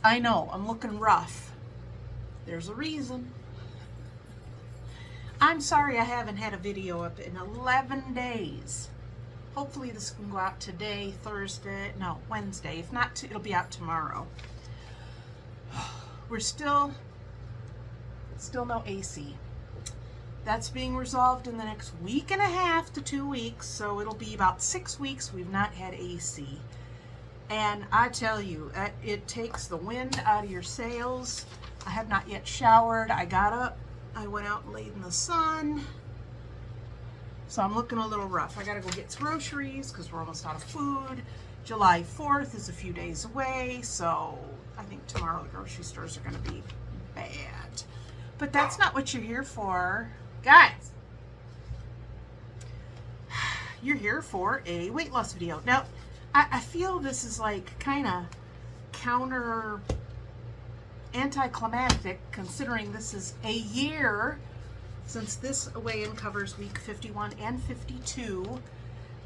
I know, I'm looking rough. There's a reason. I'm sorry I haven't had a video up in 11 days. Hopefully this can go out today, Wednesday. If not, it'll be out tomorrow. We're still no AC. That's being resolved in the next week and a half to 2 weeks, so it'll be about 6 weeks we've not had AC. And I tell you, it takes the wind out of your sails. I have not yet showered. I got up, I went out and laid in the sun. So I'm looking a little rough. I gotta go get groceries because we're almost out of food. July 4th is a few days away, so I think tomorrow the grocery stores are gonna be bad. But that's not what you're here for. Guys, you're here for a weight loss video. Now, I feel this is like kind of counter anticlimactic considering this is a year since this weigh-in covers week 51 and 52,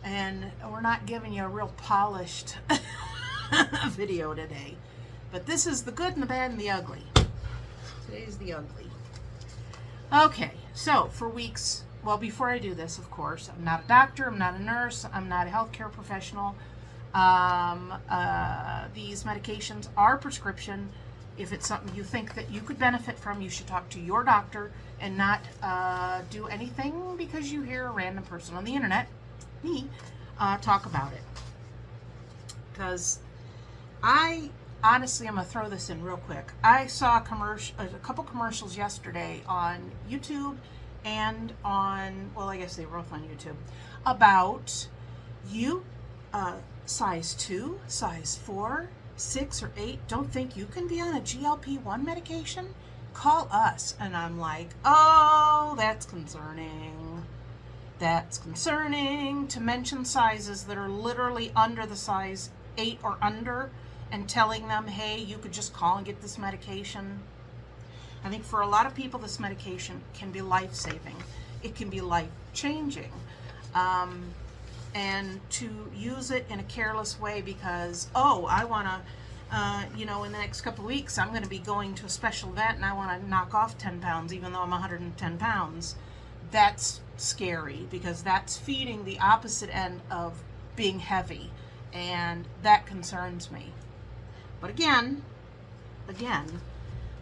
and we're not giving you a real polished video today. But this is the good and the bad and the ugly. Today's the ugly. Okay, so for weeks, well, before I do this, of course, I'm not a doctor, I'm not a nurse, I'm not a healthcare professional. These medications are prescription. If it's something you think that you could benefit from, you should talk to your doctor and not do anything because you hear a random person on the internet, me, talk about it. Because honestly, I'm going to throw this in real quick. I saw a couple commercials yesterday on YouTube and on, well, I guess they were both on YouTube, about size 2, size 4, 6, or 8 don't think you can be on a GLP-1 medication? Call us. And I'm like, oh, that's concerning. That's concerning to mention sizes that are literally under the size 8 or under and telling them, hey, you could just call and get this medication. I think for a lot of people, this medication can be life-saving. It can be life-changing. And to use it in a careless way because, oh, I want to, in the next couple of weeks, I'm going to be going to a special event and I want to knock off 10 pounds, even though I'm 110 pounds. That's scary because that's feeding the opposite end of being heavy. And that concerns me. But again,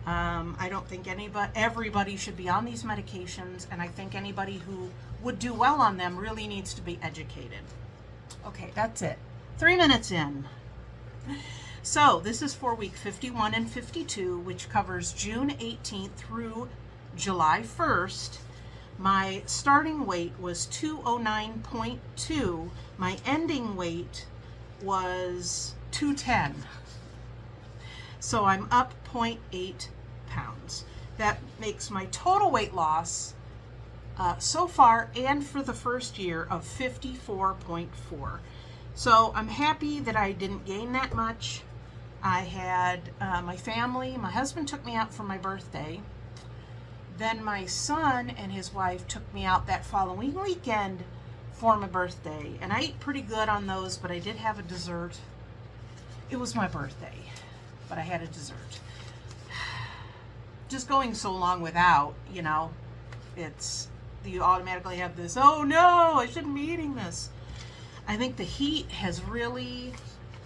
I don't think everybody should be on these medications, and I think anybody who would do well on them really needs to be educated. Okay, that's it. 3 minutes in. So this is for week 51 and 52, which covers June 18th through July 1st. My starting weight was 209.2. My ending weight was 210. So I'm up 0.8 pounds. That makes my total weight loss so far and for the first year of 54.4. So I'm happy that I didn't gain that much. I had my family, my husband took me out for my birthday. Then my son and his wife took me out that following weekend for my birthday. And I ate pretty good on those, but I did have a dessert. It was my birthday, but I had a dessert. Just going so long without, you automatically have this, oh no, I shouldn't be eating this. I think the heat has really,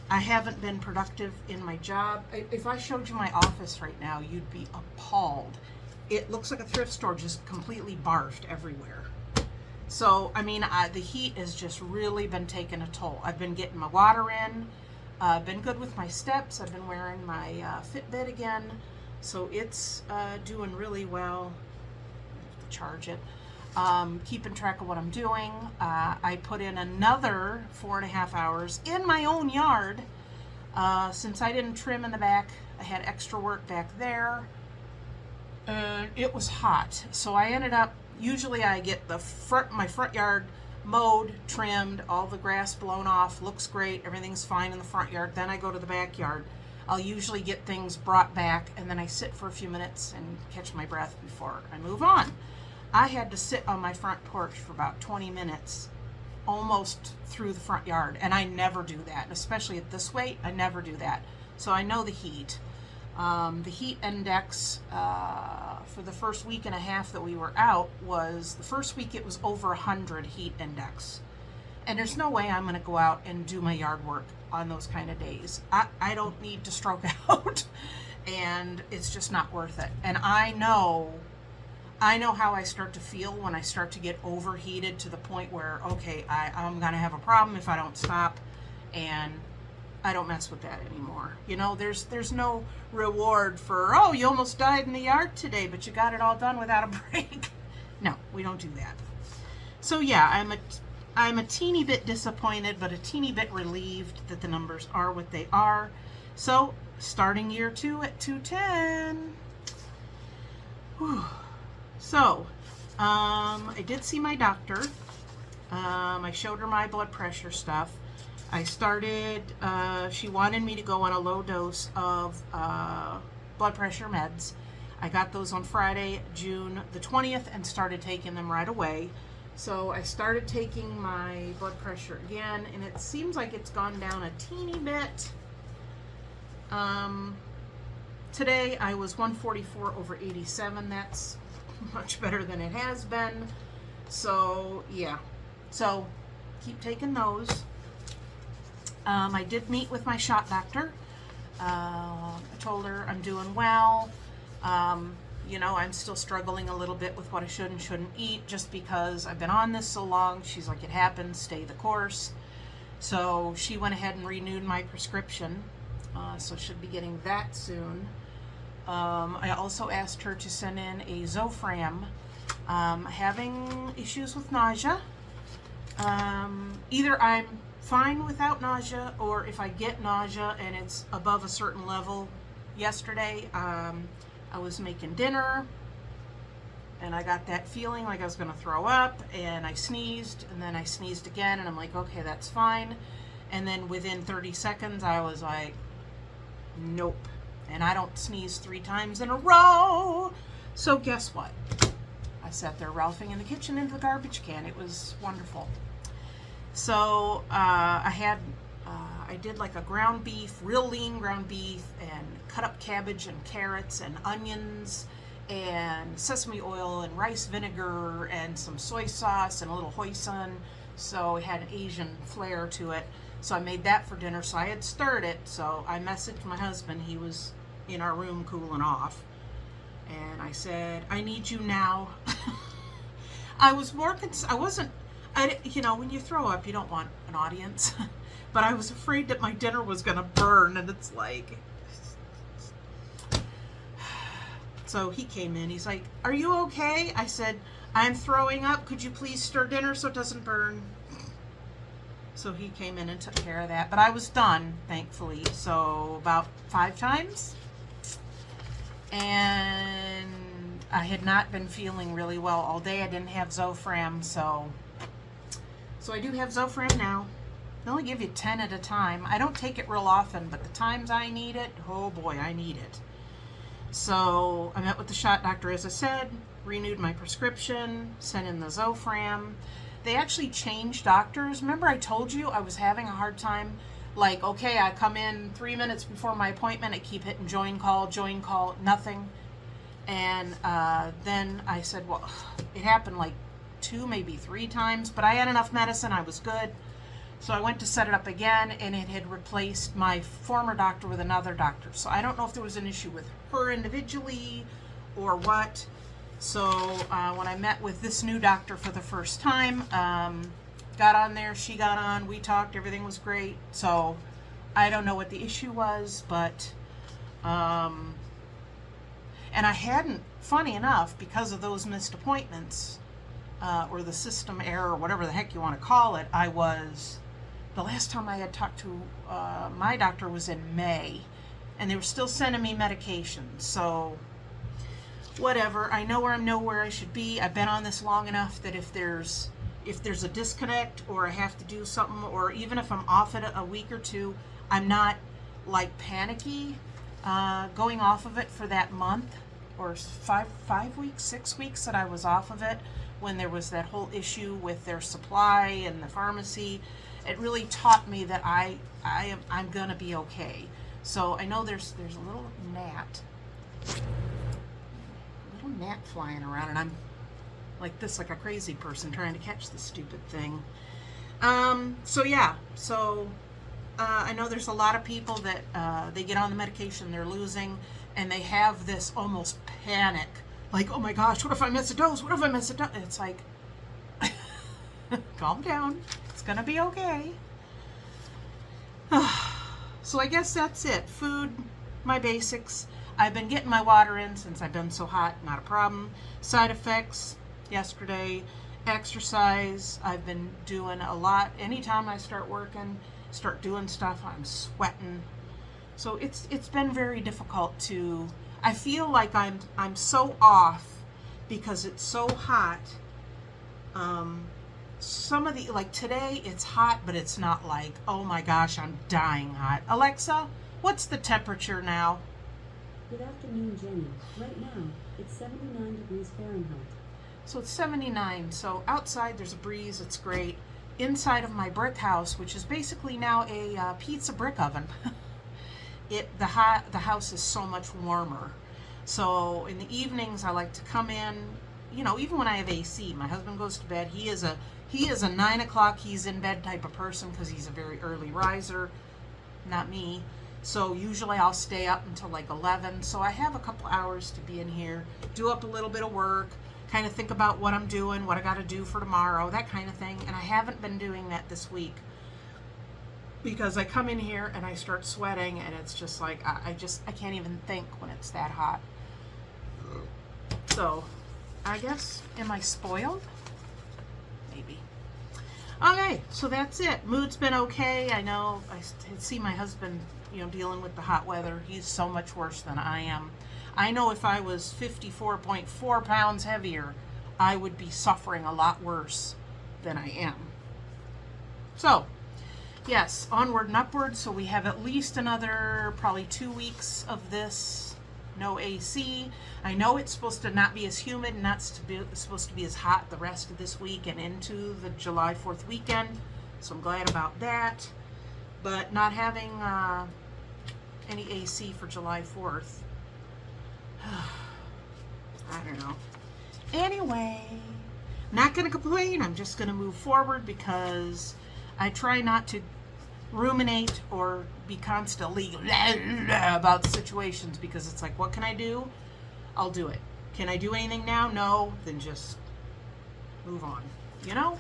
I haven't been productive in my job. If I showed you my office right now, you'd be appalled. It looks like a thrift store, just completely barfed everywhere. So, the heat has just really been taking a toll. I've been getting my water in, been good with my steps. I've been wearing my Fitbit again. So it's doing really well. I have to charge it. Keeping track of what I'm doing. I put in another 4.5 hours in my own yard. Since I didn't trim in the back, I had extra work back there. It was hot. So I ended up, usually I get my front yard mowed, trimmed, all the grass blown off, looks great, everything's fine in the front yard. Then I go to the backyard. I'll usually get things brought back, and then I sit for a few minutes and catch my breath before I move on. I had to sit on my front porch for about 20 minutes, almost through the front yard, and I never do that. Especially at this weight, I never do that. So I know the heat. The heat index for the first week and a half that we were out was, the first week it was over 100 heat index. And there's no way I'm going to go out and do my yard work on those kind of days. I don't need to stroke out, and it's just not worth it. And I know how I start to feel when I start to get overheated to the point where, okay, I'm going to have a problem if I don't stop, and I don't mess with that anymore. You know, there's no reward for, oh, you almost died in the yard today, but you got it all done without a break. No, we don't do that. So yeah, I'm a teeny bit disappointed, but a teeny bit relieved that the numbers are what they are. So starting year 2 at 210. Whew. So I did see my doctor. I showed her my blood pressure stuff. I started, she wanted me to go on a low dose of blood pressure meds. I got those on Friday, June the 20th, and started taking them right away. So I started taking my blood pressure again, and it seems like it's gone down a teeny bit. Today I was 144/87. That's much better than it has been. So yeah, so keep taking those. I did meet with my shot doctor. I told her I'm doing well. You know, I'm still struggling a little bit with what I should and shouldn't eat just because I've been on this so long. She's like, it happens, stay the course. So she went ahead and renewed my prescription. So should be getting that soon. I also asked her to send in a Zofran. Having issues with nausea. Either I'm fine without nausea, or if I get nausea and it's above a certain level. Yesterday, I was making dinner and I got that feeling like I was going to throw up, and I sneezed, and then I sneezed again, and I'm like, okay, that's fine. And then within 30 seconds, I was like, nope. And I don't sneeze 3 times in a row. So guess what? I sat there ralphing in the kitchen into the garbage can. It was wonderful. So I did like a ground beef, real lean ground beef, and cut up cabbage and carrots and onions and sesame oil and rice vinegar and some soy sauce and a little hoisin. So it had an Asian flair to it. So I made that for dinner. So I had stirred it. So I messaged my husband. He was in our room cooling off. And I said, I need you now. I was more you know, when you throw up, you don't want an audience. But I was afraid that my dinner was going to burn, and it's like... So he came in. He's like, are you okay? I said, I'm throwing up. Could you please stir dinner so it doesn't burn? So he came in and took care of that. But I was done, thankfully. So about 5 times. And I had not been feeling really well all day. I didn't have Zofran, so I do have Zofran now. They only give you 10 at a time. I don't take it real often, but the times I need it, oh boy, I need it. So I met with the shot doctor, as I said, renewed my prescription, sent in the Zofran. They actually changed doctors. Remember I told you I was having a hard time? Like, okay, I come in 3 minutes before my appointment. I keep hitting join call, nothing. And then I said, well, it happened like 2, maybe 3 times, but I had enough medicine. I was good. So I went to set it up again, and it had replaced my former doctor with another doctor. So I don't know if there was an issue with her individually or what. So when I met with this new doctor for the first time, got on there, she got on, we talked, everything was great. So I don't know what the issue was, but and I hadn't, funny enough, because of those missed appointments, or the system error, or whatever the heck you want to call it, the last time I had talked to my doctor was in May, and they were still sending me medications. So whatever, I know where I should be. I've been on this long enough that if there's a disconnect, or I have to do something, or even if I'm off it a week or 2, I'm not like panicky going off of it for that month, or 5 weeks, 6 weeks that I was off of it when there was that whole issue with their supply and the pharmacy. It really taught me that I'm gonna be okay. So I know there's a little gnat flying around, and I'm like this, like a crazy person trying to catch this stupid thing. So yeah, I know there's a lot of people that they get on the medication, they're losing, and they have this almost panic, like, oh my gosh, what if I miss a dose? What if I miss a dose? It's like, calm down, it's gonna be okay. So I guess that's it. Food, my basics. I've been getting my water in since I've been so hot, not a problem. Side effects, yesterday. Exercise, I've been doing a lot. Anytime I start working, start doing stuff, I'm sweating. So it's been very difficult to, I feel like I'm so off because it's so hot. Some of the, like today it's hot, but it's not like, oh my gosh, I'm dying hot. Alexa, what's the temperature now? Good afternoon, Jenny. Right now, it's 79 degrees Fahrenheit. So it's 79. So outside there's a breeze, it's great. Inside of my brick house, which is basically now a pizza brick oven, the house is so much warmer. So in the evenings I like to come in, you know, even when I have AC, my husband goes to bed. He is a 9 o'clock, he's in bed type of person because he's a very early riser, not me. So usually I'll stay up until like 11. So I have a couple hours to be in here, do up a little bit of work, kind of think about what I'm doing, what I got to do for tomorrow, that kind of thing. And I haven't been doing that this week because I come in here and I start sweating, and it's just like, I can't even think when it's that hot. So I guess, am I spoiled? Maybe. Okay, so that's it. Mood's been okay. I know I see my husband, you know, dealing with the hot weather. He's so much worse than I am. I know if I was 54.4 pounds heavier, I would be suffering a lot worse than I am. So, yes, onward and upward. So we have at least another probably 2 weeks of this, no AC. I know it's supposed to not be as humid, not supposed to be as hot the rest of this week and into the July 4th weekend. So I'm glad about that. But not having any AC for July 4th, I don't know. Anyway, not going to complain. I'm just going to move forward because I try not to ruminate or be constantly about situations, because it's like, what can I do? I'll do it. Can I do anything now? No. Then just move on, you know?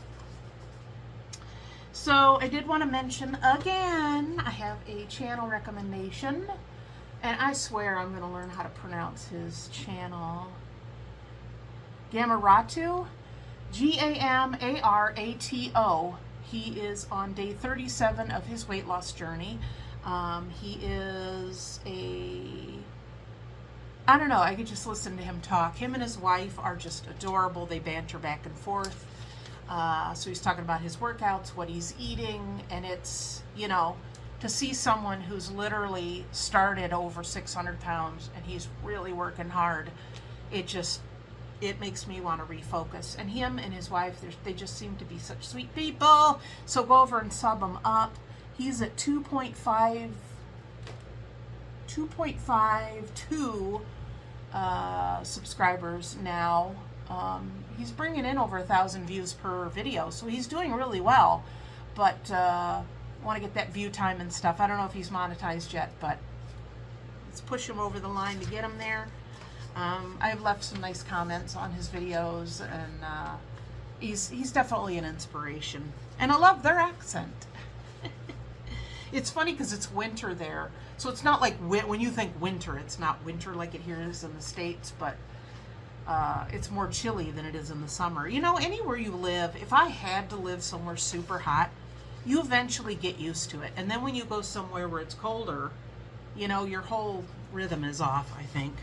So I did want to mention again, I have a channel recommendation, and I swear I'm going to learn how to pronounce his channel. Gamarato, Gamarato. He is on day 37 of his weight loss journey. He is I don't know, I could just listen to him talk. Him and his wife are just adorable. They banter back and forth. So he's talking about his workouts, what he's eating, and it's, you know, to see someone who's literally started over 600 pounds and he's really working hard, it makes me want to refocus. And him and his wife, they just seem to be such sweet people. So go over and sub him up. He's at 2.52 subscribers now. He's bringing in over 1,000 views per video, so he's doing really well. But want to get that view time and stuff. I don't know if he's monetized yet, but let's push him over the line to get him there. I've left some nice comments on his videos, and he's definitely an inspiration. And I love their accent. It's funny because it's winter there, so it's not like when you think winter, it's not winter like it here is in the States, but it's more chilly than it is in the summer. You know, anywhere you live, if I had to live somewhere super hot, you eventually get used to it. And then when you go somewhere where it's colder, you know, your whole rhythm is off, I think.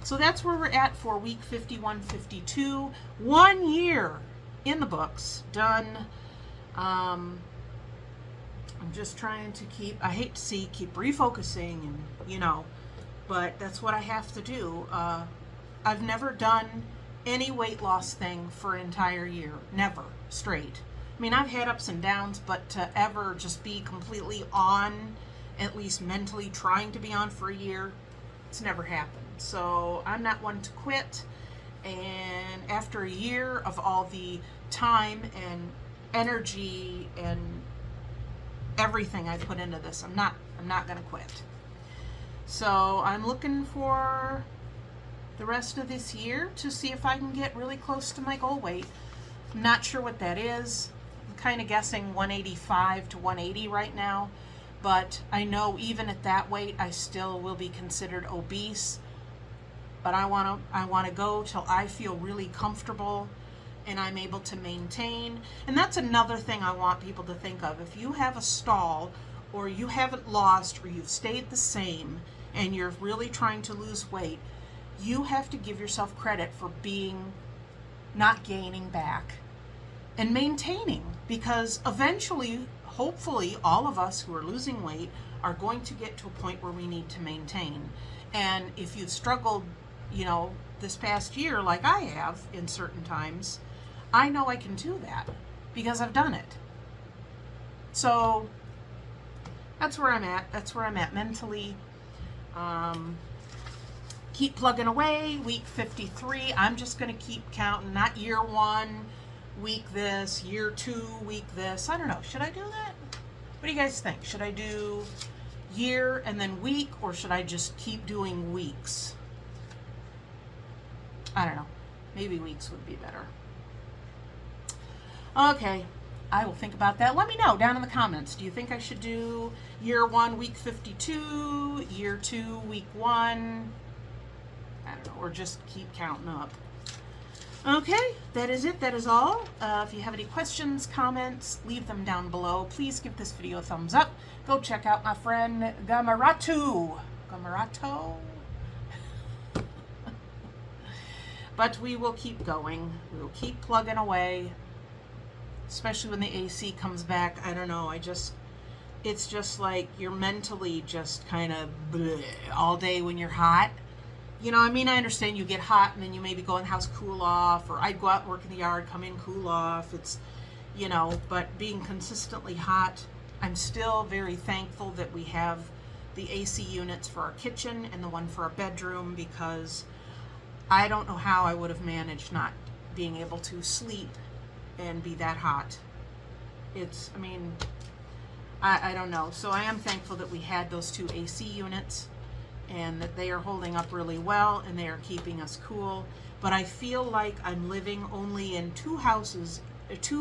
So that's where we're at for week 51, 52. 1 year in the books, done. I'm just trying to keep refocusing, and, you know, but that's what I have to do. I've never done any weight loss thing for an entire year. Never. Straight. I mean, I've had ups and downs, but to ever just be completely on at least mentally trying to be on for a year. It's never happened. So I'm not one to quit. And after a year of all the time and energy and everything I put into this, I'm not going to quit. So I'm looking for the rest of this year to see if I can get really close to my goal weight. I'm not sure what that is. I'm kind of guessing 185 to 180 right now, but I know even at that weight I still will be considered obese. But I want to go till I feel really comfortable and I'm able to maintain. And that's another thing I want people to think of. If you have a stall, or you haven't lost, or you've stayed the same and you're really trying to lose weight, you have to give yourself credit for not gaining back and maintaining, because eventually, hopefully, all of us who are losing weight are going to get to a point where we need to maintain. And if you've struggled, this past year like I have in certain times, I know I can do that because I've done it. So that's where I'm at. That's where I'm at mentally. Keep plugging away. Week 53, I'm just going to keep counting. Not year 1, week this, year 2, week this. I don't know. Should I do that? What do you guys think? Should I do year and then week, or should I just keep doing weeks? I don't know. Maybe weeks would be better. Okay. I will think about that. Let me know down in the comments. Do you think I should do year 1, week 52, year 2, week 1? I don't know, or just keep counting up. Okay, that is it. That is all. If you have any questions, comments, leave them down below. Please give this video a thumbs up. Go check out my friend Gamarato. But we will keep going. We will keep plugging away. Especially when the AC comes back. I don't know. It's just like you're mentally just kind of bleh all day when you're hot. I understand you get hot and then you maybe go in the house, cool off, or I'd go out and work in the yard, come in, cool off. It's, but being consistently hot, I'm still very thankful that we have the AC units for our kitchen and the one for our bedroom, because I don't know how I would have managed not being able to sleep and be that hot. I don't know. So I am thankful that we had those 2 AC units and that they are holding up really well and they are keeping us cool. But I feel like I'm living only in 2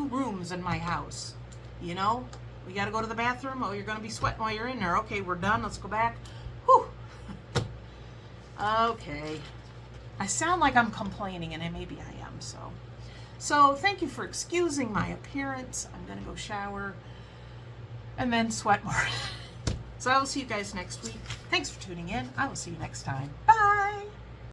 rooms in my house. We got to go to the bathroom. Oh, you're going to be sweating while you're in there. Okay, we're done. Let's go back. Whew. Okay. I sound like I'm complaining, and maybe I am, So thank you for excusing my appearance. I'm going to go shower and then sweat more. So I will see you guys next week. Thanks for tuning in. I will see you next time. Bye.